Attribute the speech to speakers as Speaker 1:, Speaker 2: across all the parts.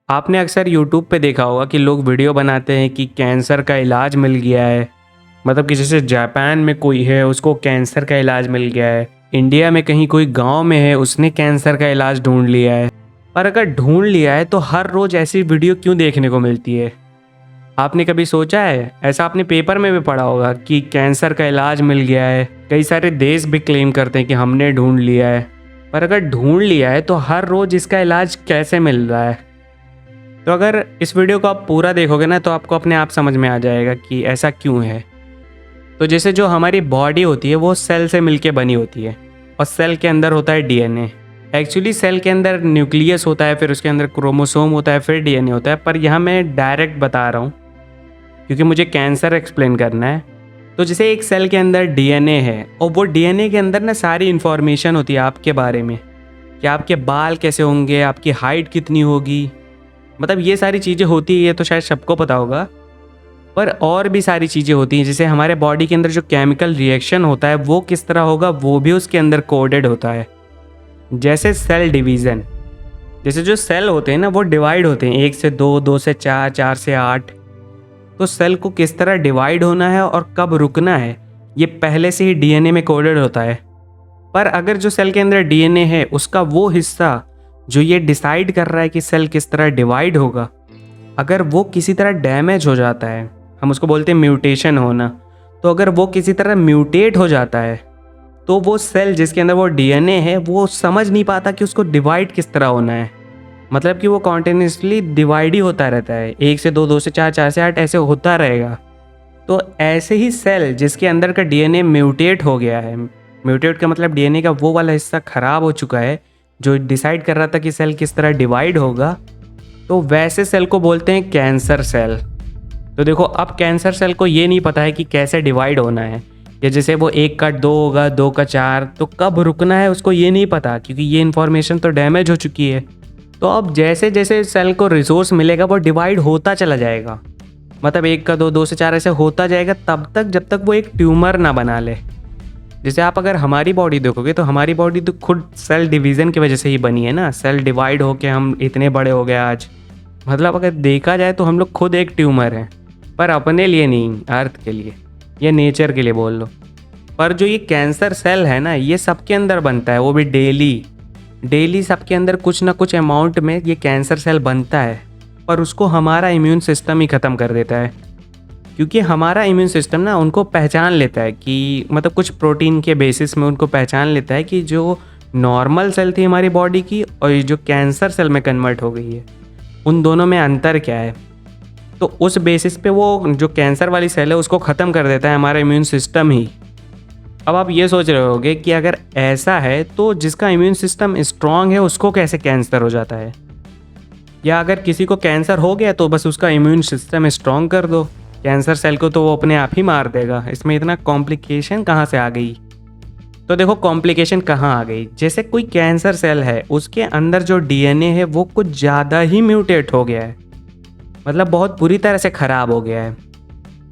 Speaker 1: आपने अक्सर यूट्यूब पे देखा होगा कि लोग वीडियो बनाते हैं कि कैंसर का इलाज मिल गया है। मतलब कि जैसे जापान में कोई है उसको कैंसर का इलाज मिल गया है। इंडिया में कहीं कोई गांव में है उसने कैंसर का इलाज ढूंढ लिया है। पर अगर ढूंढ लिया है तो हर रोज ऐसी वीडियो क्यों देखने को मिलती है? आपने कभी सोचा है? ऐसा आपने पेपर में भी पढ़ा होगा कि कैंसर का इलाज मिल गया है। कई सारे देश भी क्लेम करते हैं कि हमने ढूंढ लिया है। पर अगर ढूंढ लिया है तो हर रोज इसका इलाज कैसे मिल रहा है? तो अगर इस वीडियो को आप पूरा देखोगे ना तो आपको अपने आप समझ में आ जाएगा कि ऐसा क्यों है। तो जैसे जो हमारी बॉडी होती है वो सेल से मिलके बनी होती है और सेल के अंदर होता है डीएनए। एक्चुअली सेल के अंदर न्यूक्लियस होता है, फिर उसके अंदर क्रोमोसोम होता है, फिर डीएनए होता है। पर यहाँ मैं डायरेक्ट बता रहा हूँ क्योंकि मुझे कैंसर एक्सप्लेन करना है। तो जैसे एक सेल के अंदर डीएनए है और वो डीएनए के अंदर ना सारी इन्फॉर्मेशन होती है आपके बारे में कि आपके बाल कैसे होंगे, आपकी हाइट कितनी होगी। मतलब ये सारी चीज़ें होती है, ये तो शायद सबको पता होगा। पर और भी सारी चीज़ें होती हैं, जैसे हमारे बॉडी के अंदर जो केमिकल रिएक्शन होता है वो किस तरह होगा वो भी उसके अंदर कोडेड होता है। जैसे सेल डिवीज़न, जैसे जो सेल होते हैं ना वो डिवाइड होते हैं 1 से 2, 2 से 4, 4 से 8। तो सेल को किस तरह डिवाइड होना है और कब रुकना है ये पहले से ही डीएनए में कोडेड होता है। पर अगर जो सेल के अंदर डीएनए है उसका वो हिस्सा जो ये डिसाइड कर रहा है कि सेल किस तरह डिवाइड होगा, अगर वो किसी तरह डैमेज हो जाता है, हम उसको बोलते हैं म्यूटेशन होना। तो अगर वो किसी तरह म्यूटेट हो जाता है तो वो सेल जिसके अंदर वो डीएनए है वो समझ नहीं पाता कि उसको डिवाइड किस तरह होना है। मतलब कि वो कॉन्टिन्यूसली डिवाइड ही होता रहता है, 1 से 2, 2 से 4, 4 से 8 ऐसे होता रहेगा। तो ऐसे ही सेल जिसके अंदर का डीएनए म्यूटेट हो गया है, म्यूटेट का मतलब डीएनए का वो वाला हिस्सा खराब हो चुका है जो डिसाइड कर रहा था कि सेल किस तरह डिवाइड होगा, तो वैसे सेल को बोलते हैं कैंसर सेल। तो देखो, अब कैंसर सेल को ये नहीं पता है कि कैसे डिवाइड होना है, या जैसे वो 1 का 2 होगा, 2 का 4, तो कब रुकना है उसको ये नहीं पता क्योंकि ये इन्फॉर्मेशन तो डैमेज हो चुकी है। तो अब जैसे जैसे सेल को रिसोर्स मिलेगा वो डिवाइड होता चला जाएगा। मतलब 1 का 2, 2 से 4 ऐसे होता जाएगा तब तक जब तक वो एक ट्यूमर ना बना ले। जैसे आप अगर हमारी बॉडी देखोगे तो हमारी बॉडी तो खुद सेल डिवीज़न की वजह से ही बनी है ना। सेल डिवाइड होके हम इतने बड़े हो गए आज। मतलब अगर देखा जाए तो हम लोग खुद एक ट्यूमर हैं, पर अपने लिए नहीं, अर्थ के लिए या नेचर के लिए बोल लो। पर जो ये कैंसर सेल है ना ये सबके अंदर बनता है, वो भी डेली डेली सबके अंदर कुछ ना कुछ अमाउंट में ये कैंसर सेल बनता है। पर उसको हमारा इम्यून सिस्टम ही ख़त्म कर देता है क्योंकि हमारा इम्यून सिस्टम ना उनको पहचान लेता है कि मतलब कुछ प्रोटीन के बेसिस में उनको पहचान लेता है कि जो नॉर्मल सेल थी हमारी बॉडी की और ये जो कैंसर सेल में कन्वर्ट हो गई है उन दोनों में अंतर क्या है। तो उस बेसिस पे वो जो कैंसर वाली सेल है उसको ख़त्म कर देता है हमारा इम्यून सिस्टम ही। अब आप ये सोच रहे होगे कि अगर ऐसा है तो जिसका इम्यून सिस्टम स्ट्रांग है उसको कैसे कैंसर हो जाता है, या अगर किसी को कैंसर हो गया तो बस उसका इम्यून सिस्टम स्ट्रांग कर दो, कैंसर सेल को तो वो अपने आप ही मार देगा। इसमें इतना कॉम्प्लिकेशन कहाँ से आ गई? तो देखो, कॉम्प्लिकेशन कहाँ आ गई। जैसे कोई कैंसर सेल है उसके अंदर जो डीएनए है वो कुछ ज़्यादा ही म्यूटेट हो गया है, मतलब बहुत बुरी तरह से ख़राब हो गया है।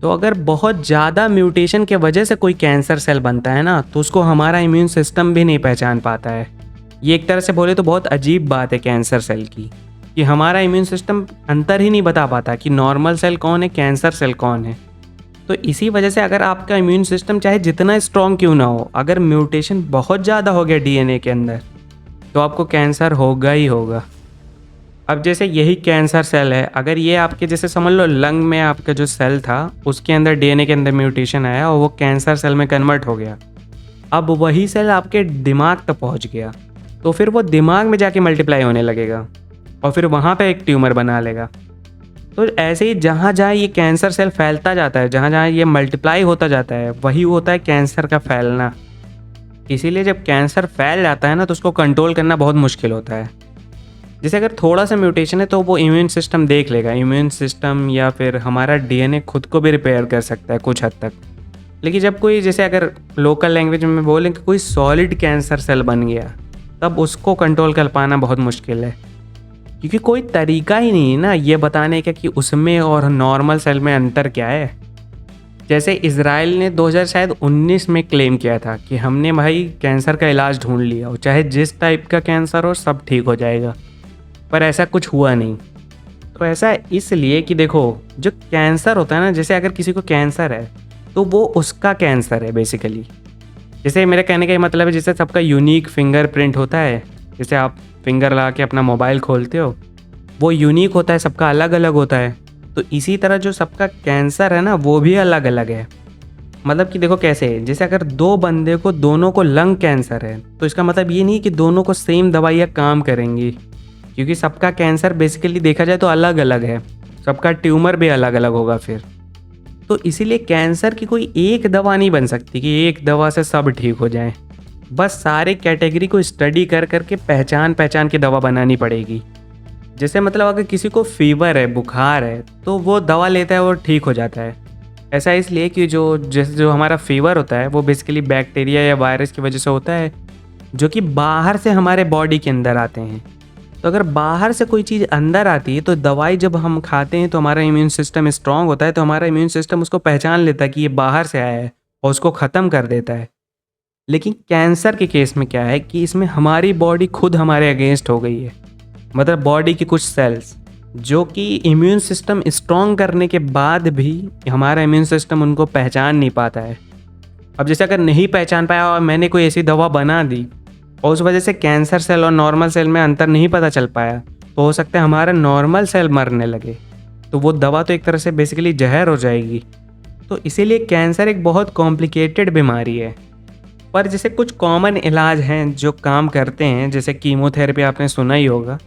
Speaker 1: तो अगर बहुत ज़्यादा म्यूटेशन के वजह से कोई कैंसर सेल बनता है ना तो उसको हमारा इम्यून सिस्टम भी नहीं पहचान पाता है। ये एक तरह से बोले तो बहुत अजीब बात है कैंसर सेल की, कि हमारा इम्यून सिस्टम अंतर ही नहीं बता पाता कि नॉर्मल सेल कौन है, कैंसर सेल कौन है। तो इसी वजह से अगर आपका इम्यून सिस्टम चाहे जितना स्ट्रॉन्ग क्यों ना हो, अगर म्यूटेशन बहुत ज़्यादा हो गया डीएनए के अंदर तो आपको कैंसर होगा ही होगा। अब जैसे यही कैंसर सेल है, अगर ये आपके जैसे समझ लो लंग में आपका जो सेल था उसके अंदर डीएनए के अंदर म्यूटेशन आया और वो कैंसर सेल में कन्वर्ट हो गया। अब वही सेल आपके दिमाग तक पहुंच गया तो फिर वो दिमाग में जाके मल्टीप्लाई होने लगेगा और फिर वहाँ पे एक ट्यूमर बना लेगा। तो ऐसे ही जहाँ जहाँ ये कैंसर सेल फैलता जाता है, जहाँ जहाँ ये मल्टीप्लाई होता जाता है, वही होता है कैंसर का फैलना। इसीलिए जब कैंसर फैल जाता है ना तो उसको कंट्रोल करना बहुत मुश्किल होता है। जैसे अगर थोड़ा सा म्यूटेशन है तो वो इम्यून सिस्टम देख लेगा, इम्यून सिस्टम या फिर हमारा डीएनए खुद को भी रिपेयर कर सकता है कुछ हद तक। लेकिन जब कोई, जैसे अगर लोकल लैंग्वेज में बोलें कि कोई सॉलिड कैंसर सेल बन गया, तब उसको कंट्रोल कर पाना बहुत मुश्किल है क्योंकि कोई तरीका ही नहीं है ना ये बताने का कि उसमें और नॉर्मल सेल में अंतर क्या है। जैसे इजराइल ने 2019 में क्लेम किया था कि हमने भाई कैंसर का इलाज ढूंढ लिया और चाहे जिस टाइप का कैंसर हो सब ठीक हो जाएगा, पर ऐसा कुछ हुआ नहीं। तो ऐसा इसलिए कि देखो, जो कैंसर होता है ना, जैसे अगर किसी को कैंसर है तो वो उसका कैंसर है बेसिकली। जैसे मेरे कहने का ये मतलब है, जैसे सबका यूनिक फिंगरप्रिंट होता है, जैसे आप फिंगर लगा के अपना मोबाइल खोलते हो, वो यूनिक होता है, सबका अलग अलग होता है। तो इसी तरह जो सबका कैंसर है ना, वो भी अलग अलग है। मतलब कि देखो कैसे है, जैसे अगर दो बंदे को दोनों को लंग कैंसर है, तो इसका मतलब ये नहीं कि दोनों को सेम दवाइयाँ काम करेंगी, क्योंकि सबका कैंसर बेसिकली देखा जाए तो अलग अलग है, सबका ट्यूमर भी अलग अलग होगा फिर। तो इसीलिए कैंसर की कोई एक दवा नहीं बन सकती कि एक दवा से सब ठीक हो जाए। बस सारे कैटेगरी को स्टडी कर करके पहचान पहचान के दवा बनानी पड़ेगी। जैसे मतलब अगर किसी को फीवर है, बुखार है, तो वो दवा लेता है और ठीक हो जाता है। ऐसा इसलिए कि जो हमारा फीवर होता है वो बेसिकली बैक्टीरिया या वायरस की वजह से होता है, जो कि बाहर से हमारे बॉडी के अंदर आते हैं। तो अगर बाहर से कोई चीज़ अंदर आती है तो दवाई जब हम खाते हैं तो हमारा इम्यून सिस्टम स्ट्रांग होता है, तो हमारा इम्यून सिस्टम उसको पहचान लेता है कि ये बाहर से आया है और उसको ख़त्म कर देता है। लेकिन कैंसर के केस में क्या है कि इसमें हमारी बॉडी खुद हमारे अगेंस्ट हो गई है। मतलब बॉडी की कुछ सेल्स जो कि इम्यून सिस्टम स्ट्रांग करने के बाद भी हमारा इम्यून सिस्टम उनको पहचान नहीं पाता है। अब जैसे अगर नहीं पहचान पाया और मैंने कोई ऐसी दवा बना दी और उस वजह से कैंसर सेल और नॉर्मल सेल में अंतर नहीं पता चल पाया, तो हो सकता है हमारा नॉर्मल सेल मरने लगे, तो वो दवा तो एक तरह से बेसिकली जहर हो जाएगी। तो इसीलिए कैंसर एक बहुत कॉम्प्लिकेटेड बीमारी है। पर जैसे कुछ कॉमन इलाज हैं जो काम करते हैं, जैसे कीमोथेरेपी आपने सुना ही होगा।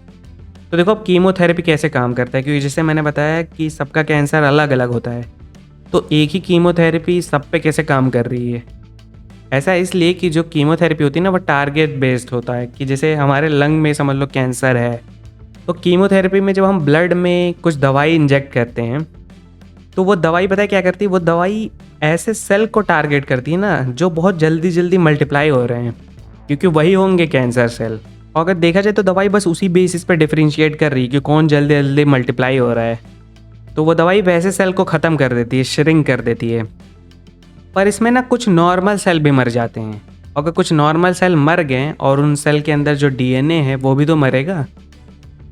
Speaker 1: तो देखो अब कीमोथेरेपी कैसे काम करता है, क्योंकि जैसे मैंने बताया कि सबका कैंसर अलग अलग होता है, तो एक ही कीमोथेरेपी सब पे कैसे काम कर रही है। ऐसा इसलिए कि जो कीमोथेरेपी होती है ना, वो टारगेट बेस्ड होता है। कि जैसे हमारे लंग में समझ लो कैंसर है, तो कीमोथेरेपी में जब हम ब्लड में कुछ दवाई इंजेक्ट करते हैं, तो वो दवाई पता है क्या करती है, वो दवाई ऐसे सेल को टारगेट करती है ना जो बहुत जल्दी जल्दी मल्टीप्लाई हो रहे हैं, क्योंकि वही होंगे कैंसर सेल। और अगर देखा जाए तो दवाई बस उसी बेसिस पे डिफरेंशिएट कर रही है कि कौन जल्दी जल्दी मल्टीप्लाई हो रहा है, तो वो दवाई वैसे सेल को ख़त्म कर देती है, श्रिंक कर देती है। पर इसमें ना कुछ नॉर्मल सेल भी मर जाते हैं। अगर कुछ नॉर्मल सेल मर गए और उन सेल के अंदर जो डीएनए है वो भी तो मरेगा।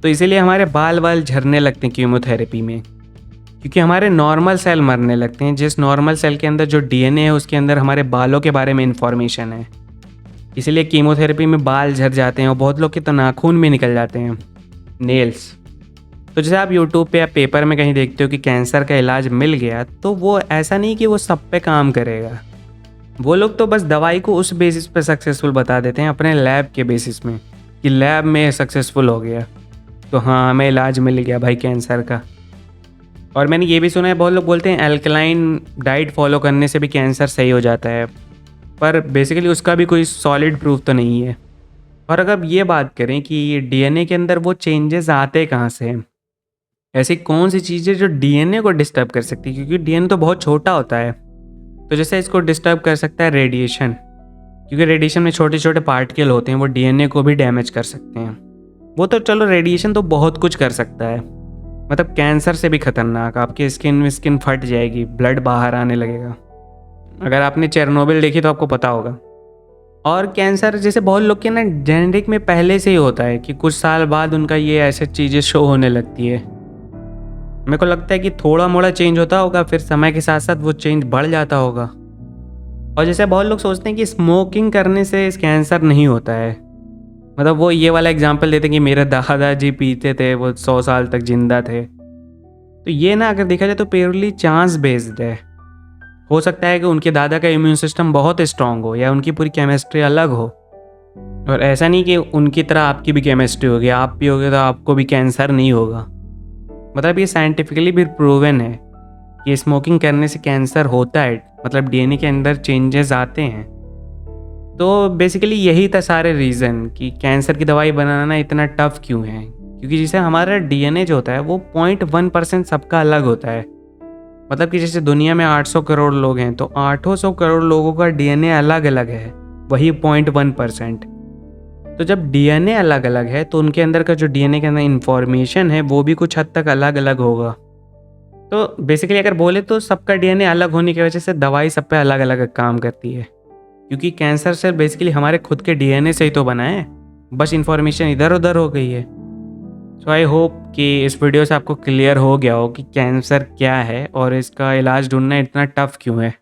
Speaker 1: तो इसीलिए हमारे बाल बाल झड़ने लगते हैं कीमोथेरेपी में, क्योंकि हमारे नॉर्मल सेल मरने लगते हैं। जिस नॉर्मल सेल के अंदर जो डीएनए है उसके अंदर हमारे बालों के बारे में इंफॉर्मेशन है, इसीलिए कीमोथेरेपी में बाल झड़ जाते हैं और बहुत लोग के तो नाखून भी निकल जाते हैं, नेल्स। तो जैसे आप यूट्यूब पे या पेपर में कहीं देखते हो कि कैंसर का इलाज मिल गया, तो वो ऐसा नहीं कि वो सब पे काम करेगा। वो लोग तो बस दवाई को उस बेसिस पे सक्सेसफुल बता देते हैं, अपने लैब के बेसिस में, कि लैब में सक्सेसफुल हो गया तो हाँ हमें इलाज मिल गया भाई कैंसर का। और मैंने ये भी सुना है, बहुत लोग बोलते हैं अल्कलाइन डाइट फॉलो करने से भी कैंसर सही हो जाता है, पर बेसिकली उसका भी कोई सॉलिड प्रूफ तो नहीं है। और अगर ये बात करें कि डीएनए के अंदर वो चेंजेस आते कहाँ से हैं, ऐसी कौन सी चीज़ें जो डीएनए को डिस्टर्ब कर सकती है, क्योंकि डीएनए तो बहुत छोटा होता है। तो जैसे इसको डिस्टर्ब कर सकता है रेडिएशन, क्योंकि रेडिएशन में छोटे छोटे पार्टिकल होते हैं, वो डीएनए को भी डैमेज कर सकते हैं। वो तो चलो रेडिएशन तो बहुत कुछ कर सकता है, मतलब कैंसर से भी खतरनाक, आपकी स्किन फट जाएगी, ब्लड बाहर आने लगेगा। अगर आपने चेरनोबिल देखी तो आपको पता होगा। और कैंसर जैसे बहुत लोग के ना जेनेटिक में पहले से ही होता है कि कुछ साल बाद उनका ये ऐसे चीज़ें शो होने लगती है। मेरे को लगता है कि थोड़ा मोड़ा चेंज होता होगा, फिर समय के साथ साथ वो चेंज बढ़ जाता होगा। और जैसे बहुत लोग सोचते हैं कि स्मोकिंग करने से इस कैंसर नहीं होता है, मतलब वो ये वाला एग्जांपल देते हैं कि मेरे दादाजी पीते थे, वो 100 साल तक जिंदा थे। तो ये ना अगर देखा जाए तो प्योरली चांस बेस्ड है। हो सकता है कि उनके दादा का इम्यून सिस्टम बहुत स्ट्रांग हो या उनकी पूरी केमिस्ट्री अलग हो, और ऐसा नहीं कि उनकी तरह आपकी भी केमिस्ट्री होगी, आप पियोगे तो आपको भी कैंसर नहीं होगा। मतलब ये साइंटिफिकली भी प्रूवन है कि स्मोकिंग करने से कैंसर होता है, मतलब डीएनए के अंदर चेंजेस आते हैं। तो बेसिकली यही था सारे रीज़न कि कैंसर की दवाई बनाना इतना टफ क्यों है, क्योंकि जैसे हमारा डीएनए जो होता है वो 0.1% सबका अलग होता है। मतलब कि जैसे दुनिया में 800 करोड़ लोग हैं, तो 800 करोड़ लोगों का डीएनए अलग अलग है, वही 0.1%। तो जब डीएनए अलग अलग है तो उनके अंदर का जो डीएनए के अंदर इंफॉर्मेशन है वो भी कुछ हद तक अलग अलग होगा। तो बेसिकली अगर बोले तो सबका डीएनए अलग होने की वजह से दवाई सब पे अलग अलग काम करती है, क्योंकि कैंसर सेल बेसिकली हमारे खुद के डीएनए से ही तो बना है, बस इंफॉर्मेशन इधर उधर हो गई है। सो आई होप कि इस वीडियो से आपको क्लियर हो गया हो कि कैंसर क्या है और इसका इलाज ढूंढना इतना टफ क्यों है।